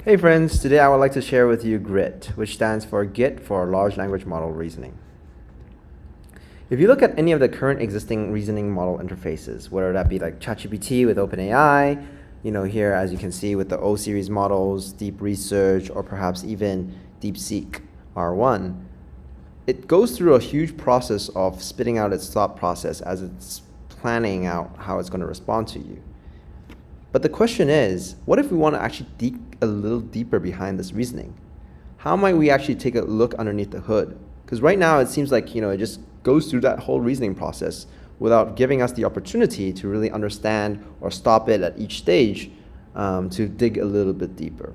Hey friends, today I would like to share with you GRIT, which stands for Git for Large Language Model Reasoning. If you look at any of the current existing reasoning model interfaces, whether that be like ChatGPT with OpenAI, here as you can see with the O series models, Deep Research, or perhaps even DeepSeek R1, it goes through a huge process of spitting out its thought process as it's planning out how it's going to respond to you. But the question is, what if we want to actually dig a little deeper behind this reasoning? How might we actually take a look underneath the hood? Because right now it seems like it just goes through that whole reasoning process without giving us the opportunity to really understand or stop it at each stage to dig a little bit deeper.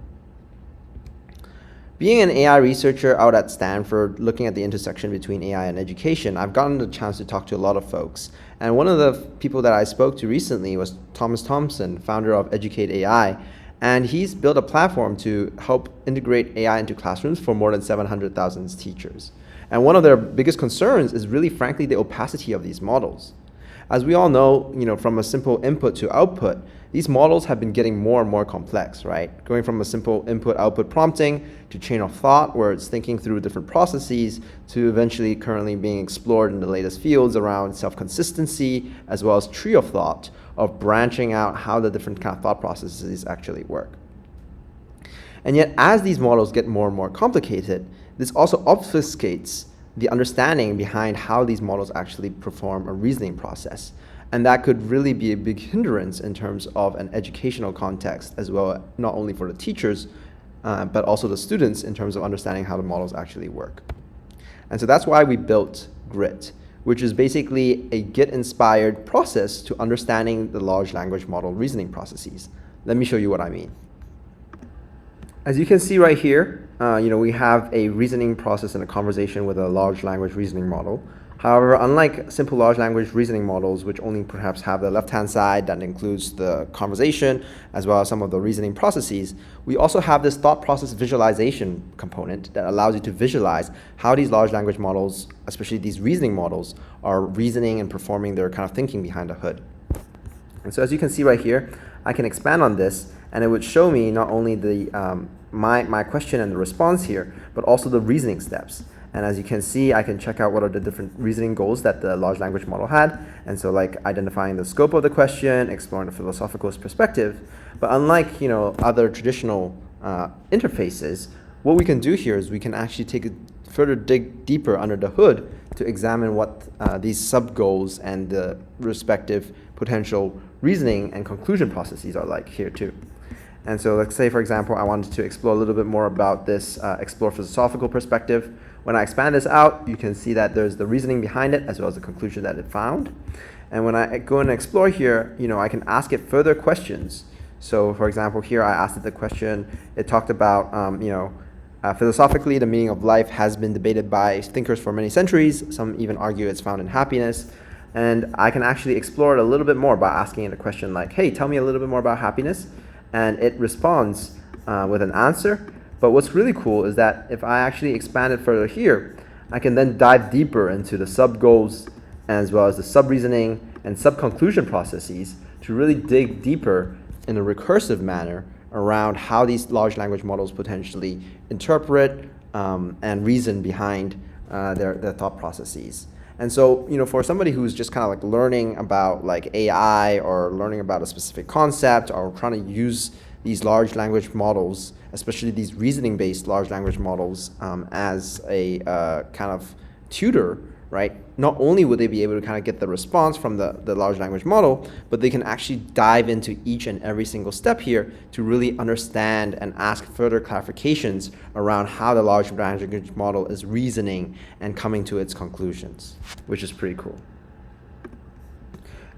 Being an AI researcher out at Stanford, looking at the intersection between AI and education, I've gotten the chance to talk to a lot of folks. And one of the people that I spoke to recently was Thomas Thompson, founder of Educate AI. And he's built a platform to help integrate AI into classrooms for more than 700,000 teachers. And one of their biggest concerns is really, frankly, the opacity of these models. As we all know, from a simple input to output, these models have been getting more and more complex, right? Going from a simple input-output prompting to chain of thought, where it's thinking through different processes, to eventually currently being explored in the latest fields around self-consistency, as well as tree of thought, of branching out how the different kind of thought processes actually work. And yet, as these models get more and more complicated, this also obfuscates the understanding behind how these models actually perform a reasoning process. And that could really be a big hindrance in terms of an educational context as well, not only for the teachers, but also the students in terms of understanding how the models actually work. And so that's why we built GRIT, which is basically a Git-inspired process to understanding the large language model reasoning processes. Let me show you what I mean. As you can see right here, we have a reasoning process and a conversation with a large language reasoning model. However, unlike simple large language reasoning models, which only perhaps have the left-hand side that includes the conversation, as well as some of the reasoning processes, we also have this thought process visualization component that allows you to visualize how these large language models, especially these reasoning models, are reasoning and performing their kind of thinking behind the hood. And so as you can see right here, I can expand on this, and it would show me not only the my question and the response here, but also the reasoning steps. And as you can see, I can check out what are the different reasoning goals that the large language model had. And so like identifying the scope of the question, exploring the philosophical perspective. But unlike other traditional interfaces, what we can do here is we can actually take a further dig deeper under the hood to examine what these sub-goals and the respective potential reasoning and conclusion processes are like here too. And so let's say, for example, I wanted to explore a little bit more about this explore philosophical perspective. When I expand this out, you can see that there's the reasoning behind it as well as the conclusion that it found. And when I go and explore here, I can ask it further questions. So for example, here I asked it the question, it talked about, philosophically, the meaning of life has been debated by thinkers for many centuries. Some even argue it's found in happiness. And I can actually explore it a little bit more by asking it a question like, hey, tell me a little bit more about happiness. And it responds with an answer. But what's really cool is that if I actually expand it further here, I can then dive deeper into the sub-goals as well as the sub-reasoning and sub-conclusion processes to really dig deeper in a recursive manner around how these large language models potentially interpret and reason behind their thought processes. And so, for somebody who's just kind of like learning about like AI or learning about a specific concept or trying to use these large language models, especially these reasoning-based large language models, as a kind of tutor, right? Not only would they be able to kind of get the response from the large language model, but they can actually dive into each and every single step here to really understand and ask further clarifications around how the large language model is reasoning and coming to its conclusions, which is pretty cool.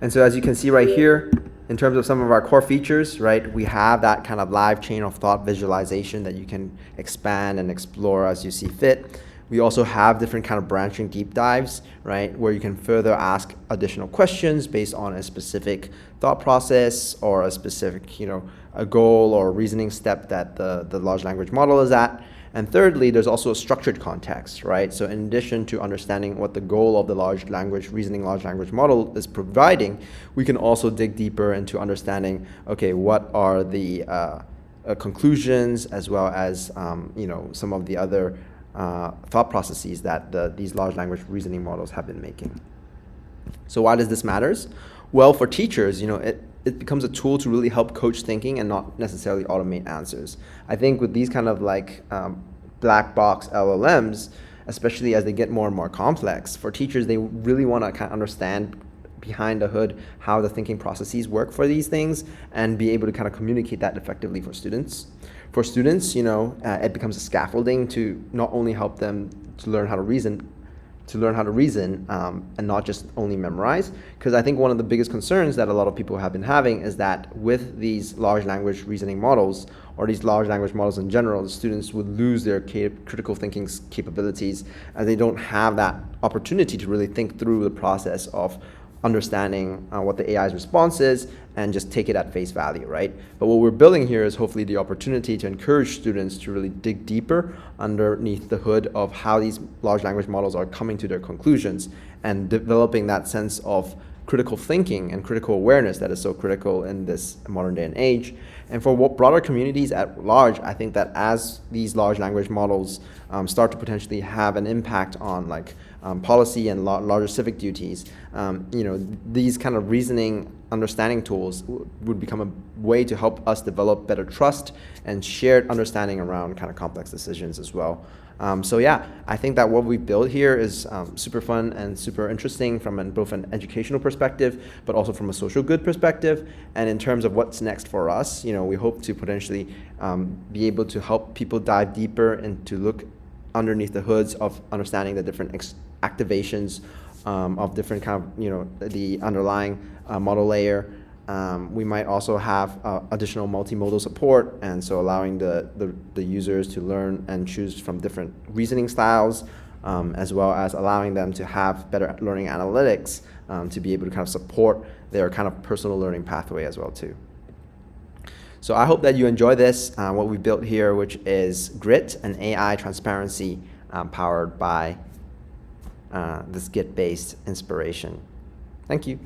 And so as you can see right here, in terms of some of our core features, right, we have that kind of live chain of thought visualization that you can expand and explore as you see fit. We also have different kind of branching deep dives, right, where you can further ask additional questions based on a specific thought process or a specific, a goal or reasoning step that the large language model is at. And thirdly, there's also a structured context, right? So in addition to understanding what the goal of the large language model is providing, we can also dig deeper into understanding, okay, what are the conclusions, as well as some of the other thought processes that these large language reasoning models have been making. So why does this matters? Well, for teachers, it becomes a tool to really help coach thinking and not necessarily automate answers. I think with these kind of black box LLMs, especially as they get more and more complex, for teachers, they really want to kind of understand behind the hood how the thinking processes work for these things and be able to kind of communicate that effectively for students. For students, it becomes a scaffolding to not only help them to learn how to reason, and not just only memorize. Because I think one of the biggest concerns that a lot of people have been having is that with these large language reasoning models, or these large language models in general, the students would lose their critical thinking capabilities, as they don't have that opportunity to really think through the process of understanding what the AI's response is and just take it at face value, right? But what we're building here is hopefully the opportunity to encourage students to really dig deeper underneath the hood of how these large language models are coming to their conclusions and developing that sense of critical thinking and critical awareness that is so critical in this modern day and age. And for broader communities at large, I think that as these large language models start to potentially have an impact on policy and larger civic duties, these kind of reasoning understanding tools would become a way to help us develop better trust and shared understanding around kind of complex decisions as well. So yeah, I think that what we built here is super fun and super interesting from both an educational perspective, but also from a social good perspective. And in terms of what's next for us, we hope to potentially be able to help people dive deeper and to look underneath the hoods of understanding the different activations of different kind of, the underlying model layer. We might also have additional multimodal support, and so allowing the users to learn and choose from different reasoning styles, as well as allowing them to have better learning analytics to be able to kind of support their kind of personal learning pathway as well too. So I hope that you enjoy this, what we built here, which is Grit, an AI transparency powered by this Git-based inspiration. Thank you.